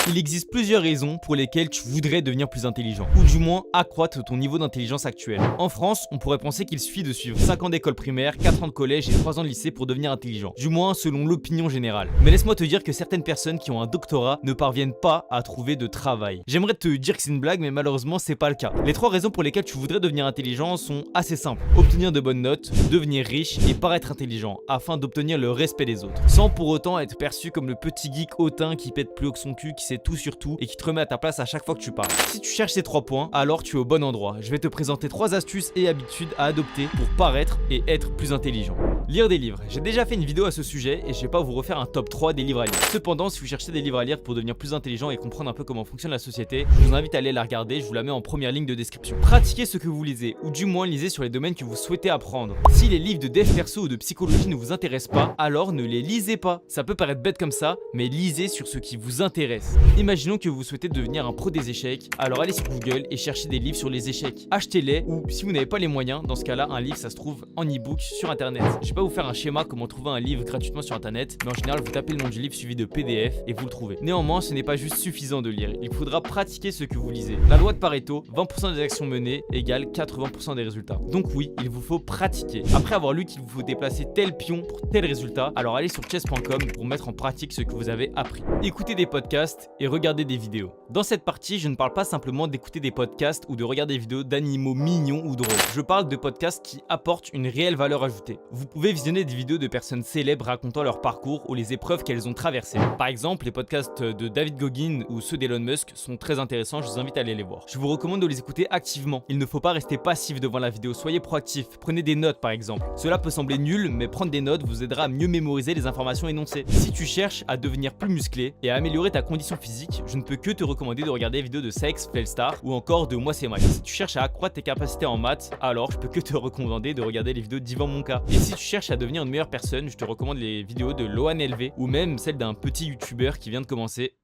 Il existe plusieurs raisons pour lesquelles tu voudrais devenir plus intelligent, ou du moins accroître ton niveau d'intelligence actuel. En France, on pourrait penser qu'il suffit de suivre 5 ans d'école primaire, 4 ans de collège et 3 ans de lycée pour devenir intelligent, du moins selon l'opinion générale. Mais laisse-moi te dire que certaines personnes qui ont un doctorat ne parviennent pas à trouver de travail. J'aimerais te dire que c'est une blague, mais malheureusement c'est pas le cas. Les 3 raisons pour lesquelles tu voudrais devenir intelligent sont assez simples: obtenir de bonnes notes, devenir riche et paraître intelligent, afin d'obtenir le respect des autres, sans pour autant être perçu comme le petit geek hautain qui pète plus haut que son cul, qui sait tout sur tout et qui te remet à ta place à chaque fois que tu parles. Si tu cherches ces 3 points, alors tu es au bon endroit. Je vais te présenter 3 astuces et habitudes à adopter pour paraître et être plus intelligent. Lire des livres. J'ai déjà fait une vidéo à ce sujet et je vais pas vous refaire un top 3 des livres à lire. Cependant, si vous cherchez des livres à lire pour devenir plus intelligent et comprendre un peu comment fonctionne la société, je vous invite à aller la regarder, je vous la mets en première ligne de description. Pratiquez ce que vous lisez, ou du moins lisez sur les domaines que vous souhaitez apprendre. Si les livres de dev perso ou de psychologie ne vous intéressent pas, alors ne les lisez pas. Ça peut paraître bête comme ça, mais lisez sur ce qui vous intéresse. Imaginons que vous souhaitez devenir un pro des échecs, alors allez sur Google et cherchez des livres sur les échecs. Achetez-les, ou si vous n'avez pas les moyens, dans ce cas-là, un livre ça se trouve en e-book sur internet. Je vais pas vous faire un schéma comment trouver un livre gratuitement sur internet, mais en général vous tapez le nom du livre suivi de PDF et vous le trouvez. Néanmoins, ce n'est pas juste suffisant de lire, il faudra pratiquer ce que vous lisez. La loi de Pareto, 20% des actions menées égale 80% des résultats. Donc oui, il vous faut pratiquer. Après avoir lu qu'il vous faut déplacer tel pion pour tel résultat, alors allez sur chess.com pour mettre en pratique ce que vous avez appris. Écoutez des podcasts et regardez des vidéos. Dans cette partie, je ne parle pas simplement d'écouter des podcasts ou de regarder des vidéos d'animaux mignons ou drôles. Je parle de podcasts qui apportent une réelle valeur ajoutée. Vous pouvez visionner des vidéos de personnes célèbres racontant leur parcours ou les épreuves qu'elles ont traversées. Par exemple, les podcasts de David Goggin ou ceux d'Elon Musk sont très intéressants, je vous invite à aller les voir. Je vous recommande de les écouter activement. Il ne faut pas rester passif devant la vidéo, soyez proactif, prenez des notes par exemple. Cela peut sembler nul, mais prendre des notes vous aidera à mieux mémoriser les informations énoncées. Si tu cherches à devenir plus musclé et à améliorer ta condition physique, je ne peux que te recommander de regarder les vidéos de Sex, Felstar ou encore de Moi c'est Mike. Si tu cherches à accroître tes capacités en maths, alors je peux que te recommander de regarder les vidéos d'Yvan Monka. Et si tu cherches à devenir une meilleure personne, je te recommande les vidéos de Lohan LV ou même celle d'un petit youtubeur qui vient de commencer.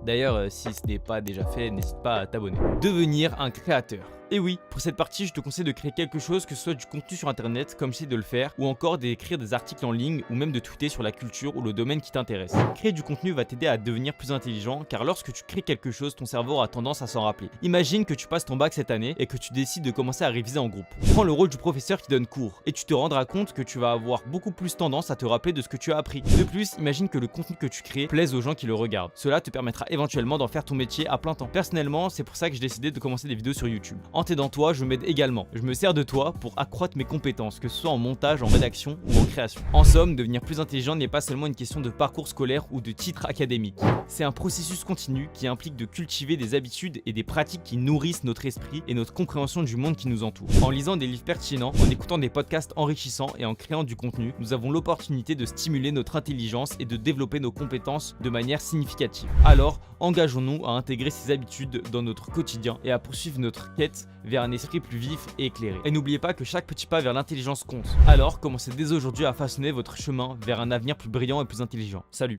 D'ailleurs, si ce n'est pas déjà fait, n'hésite pas à t'abonner. Devenir un créateur. Et oui, pour cette partie, je te conseille de créer quelque chose, que ce soit du contenu sur internet, comme j'essaie de le faire, ou encore d'écrire des articles en ligne, ou même de tweeter sur la culture ou le domaine qui t'intéresse. Créer du contenu va t'aider à devenir plus intelligent, car lorsque tu crées quelque chose, ton cerveau aura tendance à s'en rappeler. Imagine que tu passes ton bac cette année et que tu décides de commencer à réviser en groupe. Prends le rôle du professeur qui donne cours, et tu te rendras compte que tu vas avoir beaucoup plus tendance à te rappeler de ce que tu as appris. De plus, imagine que le contenu que tu crées plaise aux gens qui le regardent. Cela te permettra éventuellement d'en faire ton métier à plein temps. Personnellement, c'est pour ça que j'ai décidé de commencer des vidéos sur YouTube. En t'aidant toi, je m'aide également. Je me sers de toi pour accroître mes compétences, que ce soit en montage, en rédaction ou en création. En somme, devenir plus intelligent n'est pas seulement une question de parcours scolaire ou de titre académique. C'est un processus continu qui implique de cultiver des habitudes et des pratiques qui nourrissent notre esprit et notre compréhension du monde qui nous entoure. En lisant des livres pertinents, en écoutant des podcasts enrichissants et en créant du contenu, nous avons l'opportunité de stimuler notre intelligence et de développer nos compétences de manière significative. Alors, engageons-nous à intégrer ces habitudes dans notre quotidien et à poursuivre notre quête vers un esprit plus vif et éclairé. Et n'oubliez pas que chaque petit pas vers l'intelligence compte. Alors, commencez dès aujourd'hui à façonner votre chemin vers un avenir plus brillant et plus intelligent. Salut!